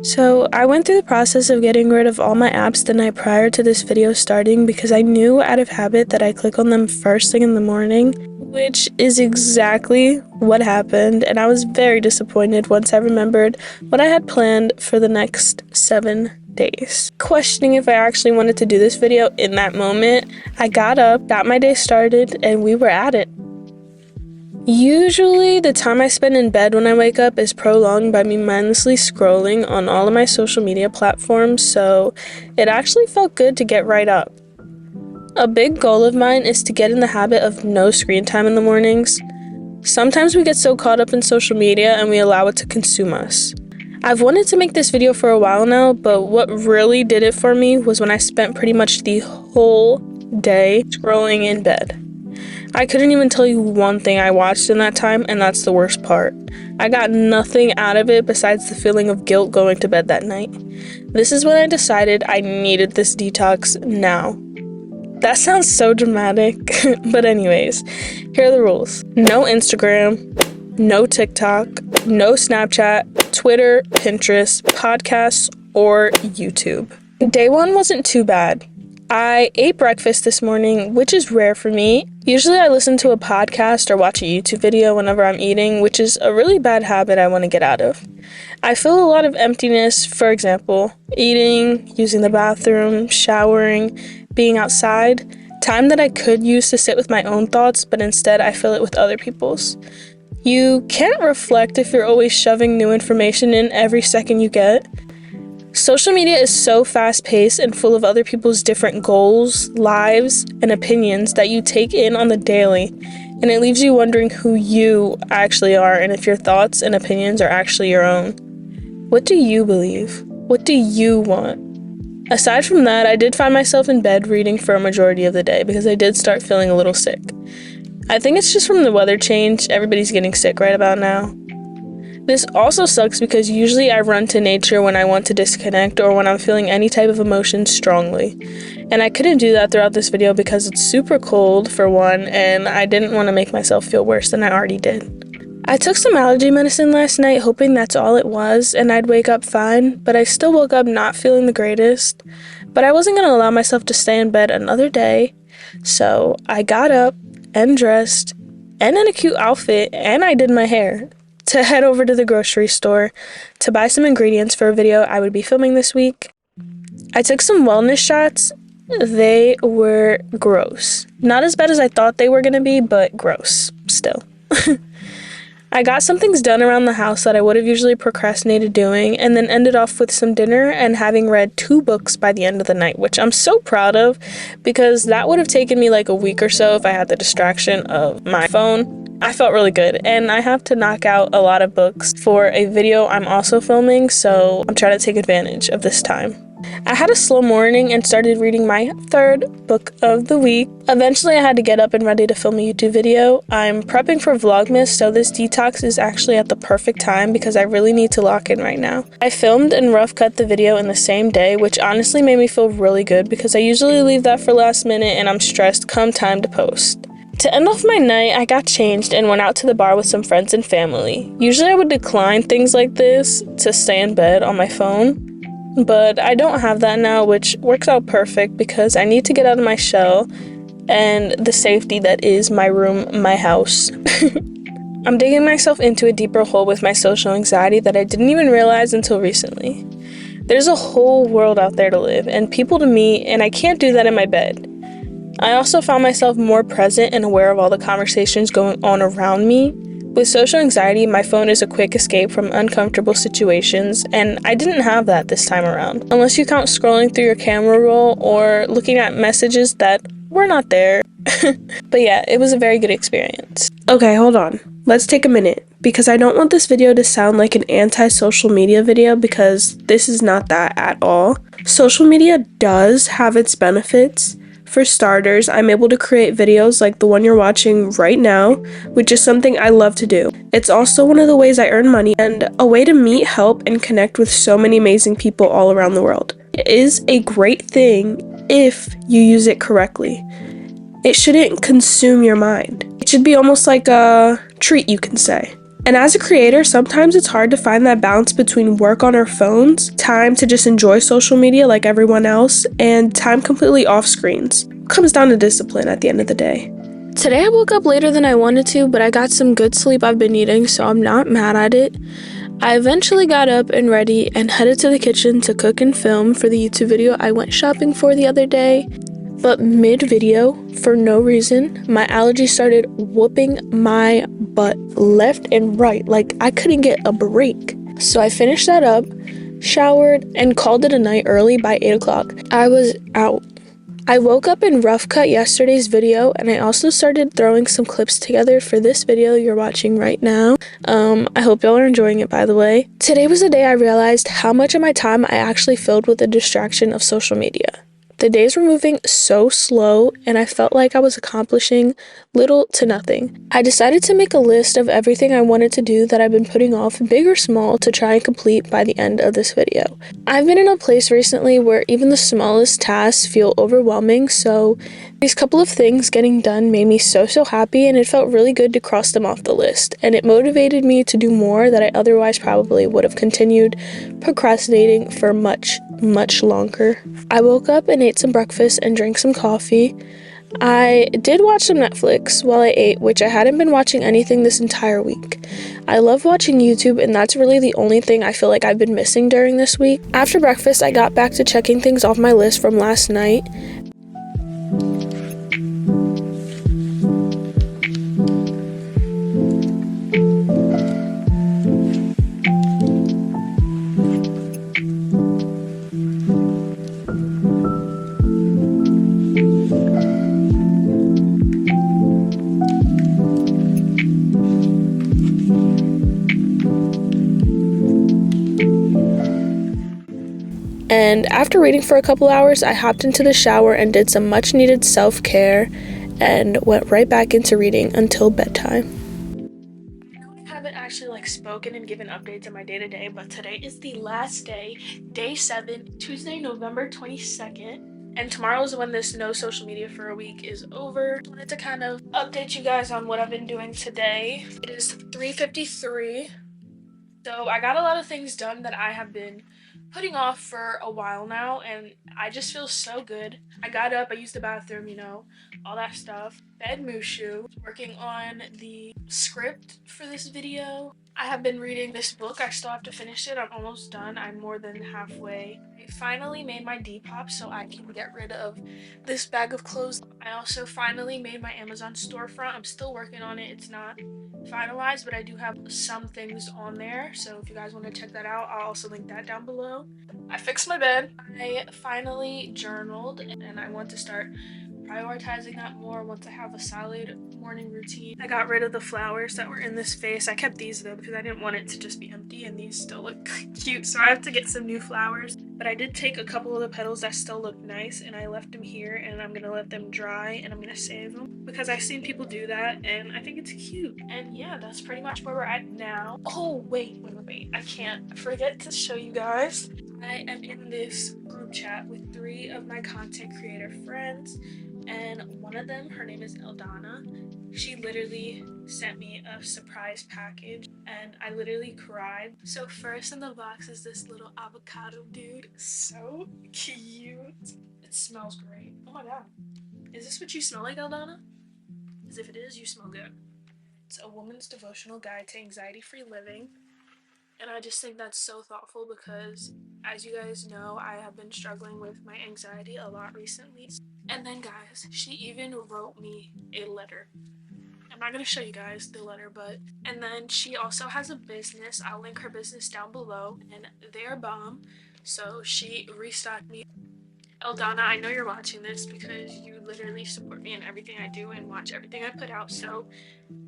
So I went through the process of getting rid of all my apps the night prior to this video starting because I knew out of habit that I click on them first thing in the morning, which is exactly what happened, and I was very disappointed once I remembered what I had planned for the next 7 days. Questioning if I actually wanted to do this video in that moment, I got up, got my day started, and we were at it. Usually, the time I spend in bed when I wake up is prolonged by me mindlessly scrolling on all of my social media platforms, so it actually felt good to get right up. A big goal of mine is to get in the habit of no screen time in the mornings. Sometimes we get so caught up in social media and we allow it to consume us. I've wanted to make this video for a while now, but what really did it for me was when I spent pretty much the whole day scrolling in bed. I couldn't even tell you one thing I watched in that time, and that's the worst part. I got nothing out of it besides the feeling of guilt going to bed that night. This is when I decided I needed this detox now. That sounds so dramatic, but anyways, here are the rules. No Instagram, no TikTok, no Snapchat, Twitter, Pinterest, podcasts, or YouTube. Day 1 wasn't too bad. I ate breakfast this morning, which is rare for me. Usually I listen to a podcast or watch a YouTube video whenever I'm eating, which is a really bad habit I want to get out of. I feel a lot of emptiness, for example, eating, using the bathroom, showering, being outside, time that I could use to sit with my own thoughts, but instead I fill it with other people's. You can't reflect if you're always shoving new information in every second you get. Social media is so fast-paced and full of other people's different goals, lives, and opinions that you take in on the daily, and it leaves you wondering who you actually are and if your thoughts and opinions are actually your own. What do you believe? What do you want? Aside from that, I did find myself in bed reading for a majority of the day because I did start feeling a little sick. I think it's just from the weather change. Everybody's getting sick right about now. This also sucks because usually I run to nature when I want to disconnect or when I'm feeling any type of emotion strongly. And I couldn't do that throughout this video because it's super cold for one, and I didn't want to make myself feel worse than I already did. I took some allergy medicine last night hoping that's all it was and I'd wake up fine, but I still woke up not feeling the greatest. But I wasn't going to allow myself to stay in bed another day, so I got up and dressed and in a cute outfit, and I did my hair to head over to the grocery store to buy some ingredients for a video I would be filming this week. I took some wellness shots. They were gross. Not as bad as I thought they were going to be, but gross still. I got some things done around the house that I would have usually procrastinated doing, and then ended off with some dinner and having read 2 books by the end of the night, which I'm so proud of because that would have taken me like a week or so if I had the distraction of my phone. I felt really good, and I have to knock out a lot of books for a video I'm also filming, so I'm trying to take advantage of this time. I had a slow morning and started reading my 3rd book of the week. Eventually I had to get up and ready to film a YouTube video. I'm prepping for Vlogmas, so this detox is actually at the perfect time because I really need to lock in right now. I filmed and rough cut the video in the same day, which honestly made me feel really good because I usually leave that for last minute and I'm stressed come time to post. To end off my night, I got changed and went out to the bar with some friends and family. Usually I would decline things like this to stay in bed on my phone, but I don't have that now, which works out perfect because I need to get out of my shell and the safety that is my room, my house. I'm digging myself into a deeper hole with my social anxiety that I didn't even realize until recently. There's a whole world out there to live and people to meet, and I can't do that in my bed. I also found myself more present and aware of all the conversations going on around me. With social anxiety, my phone is a quick escape from uncomfortable situations, and I didn't have that this time around, unless you count scrolling through your camera roll or looking at messages that were not there. But yeah, it was a very good experience. Okay, hold on. Let's take a minute, because I don't want this video to sound like an anti-social media video, because this is not that at all. Social media does have its benefits. For starters, I'm able to create videos like the one you're watching right now, which is something I love to do. It's also one of the ways I earn money and a way to meet, help, and connect with so many amazing people all around the world. It is a great thing if you use it correctly. It shouldn't consume your mind. It should be almost like a treat, you can say. And as a creator, sometimes it's hard to find that balance between work on our phones, time to just enjoy social media like everyone else, and time completely off screens. It comes down to discipline at the end of the day. Today I woke up later than I wanted to, but I got some good sleep I've been needing, so I'm not mad at it. I eventually got up and ready and headed to the kitchen to cook and film for the YouTube video I went shopping for the other day. But mid-video, for no reason, my allergies started whooping my butt left and right, like I couldn't get a break. So I finished that up, showered, and called it a night early by 8 o'clock. I was out. I woke up and rough cut yesterday's video, and I also started throwing some clips together for this video you're watching right now. I hope y'all are enjoying it, by the way. Today was the day I realized how much of my time I actually filled with the distraction of social media. The days were moving so slow, and I felt like I was accomplishing little to nothing. I decided to make a list of everything I wanted to do that I've been putting off, big or small, to try and complete by the end of this video. I've been in a place recently where even the smallest tasks feel overwhelming, so these couple of things getting done made me so happy, and it felt really good to cross them off the list, and it motivated me to do more that I otherwise probably would have continued procrastinating for much longer. I woke up and ate some breakfast and drank some coffee. I did watch some Netflix while I ate, which I hadn't been watching anything this entire week. I love watching YouTube, and that's really the only thing I feel like I've been missing during this week. After breakfast, I got back to checking things off my list from last night. And after reading for a couple hours, I hopped into the shower and did some much needed self-care and went right back into reading until bedtime. I know I haven't actually spoken and given updates on my day-to-day, but today is the last day 7, Tuesday, November 22nd. And tomorrow is when this no social media for a week is over. I wanted to kind of update you guys on what I've been doing today. It is 3:53. So I got a lot of things done that I have been putting off for a while now, and I just feel so good. I got up, I used the bathroom, all that stuff. Bed Mushu, working on the script for this video. I have been reading this book. I still have to finish it. I'm almost done. I'm more than halfway. I finally made my Depop so I can get rid of this bag of clothes. I also finally made my Amazon storefront. I'm still working on it. It's not finalized, but I do have some things on there, so if you guys want to check that out, I'll also link that down below. I fixed my bed. I finally journaled, and I want to start prioritizing that more once I have a solid morning routine. I got rid of the flowers that were in this vase. I kept these though because I didn't want it to just be empty, and these still look cute, so I have to get some new flowers. But I did take a couple of the petals that still look nice, and I left them here, and I'm gonna let them dry, and I'm gonna save them because I've seen people do that, and I think it's cute. And yeah, that's pretty much where we're at now. Oh wait, I can't forget to show you guys. I am in this group chat with 3 of my content creator friends, and one of them, her name is Eldana. She literally sent me a surprise package, and I literally cried. So first in the box is this little avocado dude. So cute. It smells great. Oh my god. Is this what you smell like, Eldana? Because if it is, you smell good. It's a woman's devotional guide to anxiety-free living. And I just think that's so thoughtful because, as you guys know, I have been struggling with my anxiety a lot recently. And then, guys, she even wrote me a letter. I'm not going to show you guys the letter, and then she also has a business. I'll link her business down below, and they're bomb. So she restocked me. Eldana, I know you're watching this because you literally support me in everything I do and watch everything I put out. So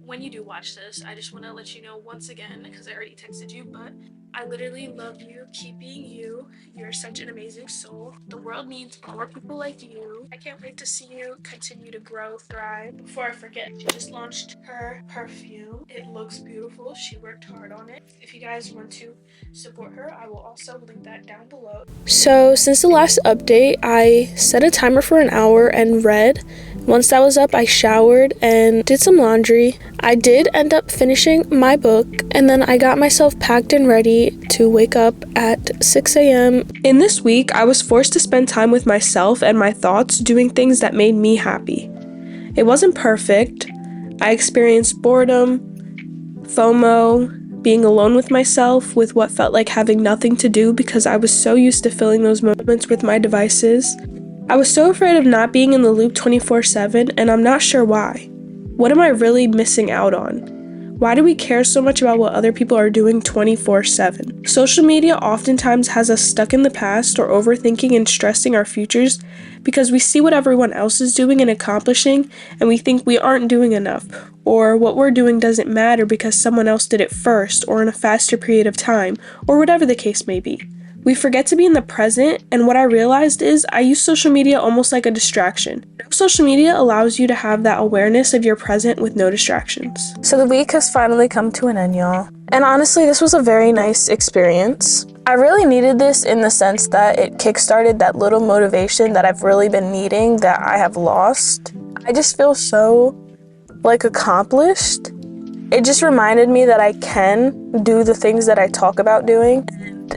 when you do watch this, I just want to let you know once again, because I already texted you, but I literally love you. Keep being you. You're such an amazing soul. The world needs more people like you. I can't wait to see you continue to grow, thrive. Before I forget, she just launched her perfume. It looks beautiful. She worked hard on it. If you guys want to support her, I will also link that down below. So since the last update, I set a timer for an hour and read. Once that was up, I showered and did some laundry. day. I did end up finishing my book, and then I got myself packed and ready to wake up at 6 a.m. In this week, I was forced to spend time with myself and my thoughts doing things that made me happy. It wasn't perfect. I experienced boredom, FOMO, being alone with myself with what felt like having nothing to do because I was so used to filling those moments with my devices. I was so afraid of not being in the loop 24/7, and I'm not sure why. What am I really missing out on? Why do we care so much about what other people are doing 24/7? Social media oftentimes has us stuck in the past or overthinking and stressing our futures because we see what everyone else is doing and accomplishing, and we think we aren't doing enough, or what we're doing doesn't matter because someone else did it first or in a faster period of time, or whatever the case may be. We forget to be in the present, and what I realized is I use social media almost like a distraction. Social media allows you to have that awareness of your present with no distractions. So the week has finally come to an end, y'all. And honestly, this was a very nice experience. I really needed this in the sense that it kickstarted that little motivation that I've really been needing that I have lost. I just feel so, accomplished. It just reminded me that I can do the things that I talk about doing.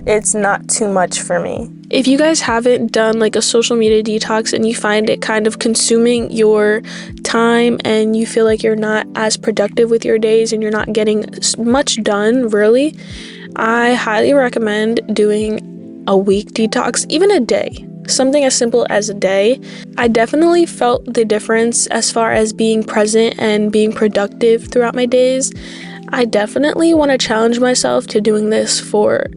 It's not too much for me. If you guys haven't done a social media detox and you find it kind of consuming your time and you feel like you're not as productive with your days and you're not getting much done, really, I highly recommend doing a week detox, even a day. Something as simple as a day. I definitely felt the difference as far as being present and being productive throughout my days. I definitely want to challenge myself to doing this for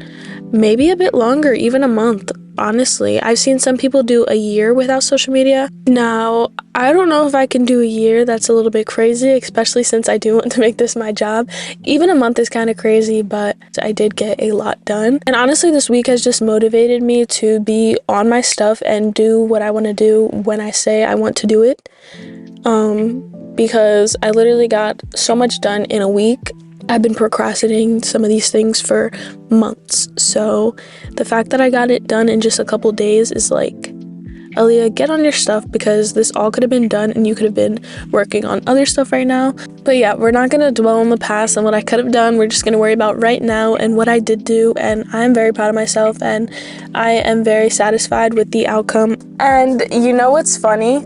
maybe a bit longer, even a month. Honestly, I've seen some people do a year without social media. Now, I don't know if I can do a year. That's a little bit crazy, especially since I do want to make this my job. Even a month is kind of crazy, but I did get a lot done. And honestly, this week has just motivated me to be on my stuff and do what I want to do when I say I want to do it. Because I literally got so much done in a week. I've been procrastinating some of these things for months. So the fact that I got it done in just a couple days is Aaliyah, get on your stuff because this all could have been done and you could have been working on other stuff right now. But yeah, we're not going to dwell on the past and what I could have done. We're just going to worry about right now and what I did do. And I'm very proud of myself and I am very satisfied with the outcome. And you know what's funny?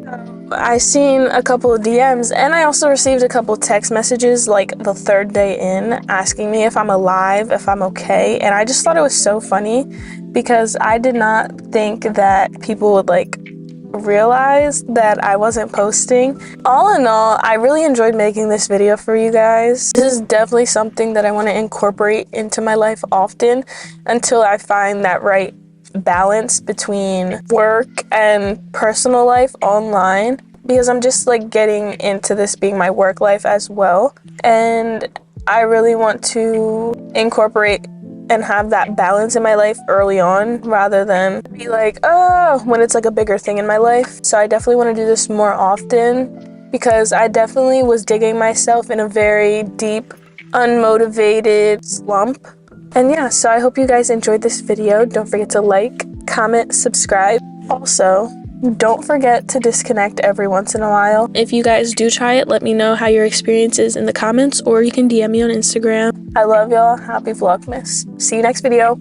I seen a couple of DMs and I also received a couple of text messages the third day in asking me if I'm alive, if I'm okay. And I just thought it was so funny because I did not think that people would realize that I wasn't posting. All in all, I really enjoyed making this video for you guys. This is definitely something that I want to incorporate into my life often until I find that right balance between work and personal life online, because I'm just getting into this being my work life as well, and I really want to incorporate and have that balance in my life early on rather than be when it's a bigger thing in my life. So I definitely want to do this more often because I definitely was digging myself in a very deep, unmotivated slump. And yeah, so I hope you guys enjoyed this video. Don't forget to comment, subscribe. Also, don't forget to disconnect every once in a while. If you guys do try it, let me know how your experience is in the comments, or you can DM me on Instagram. I love y'all. Happy Vlogmas. See you next video.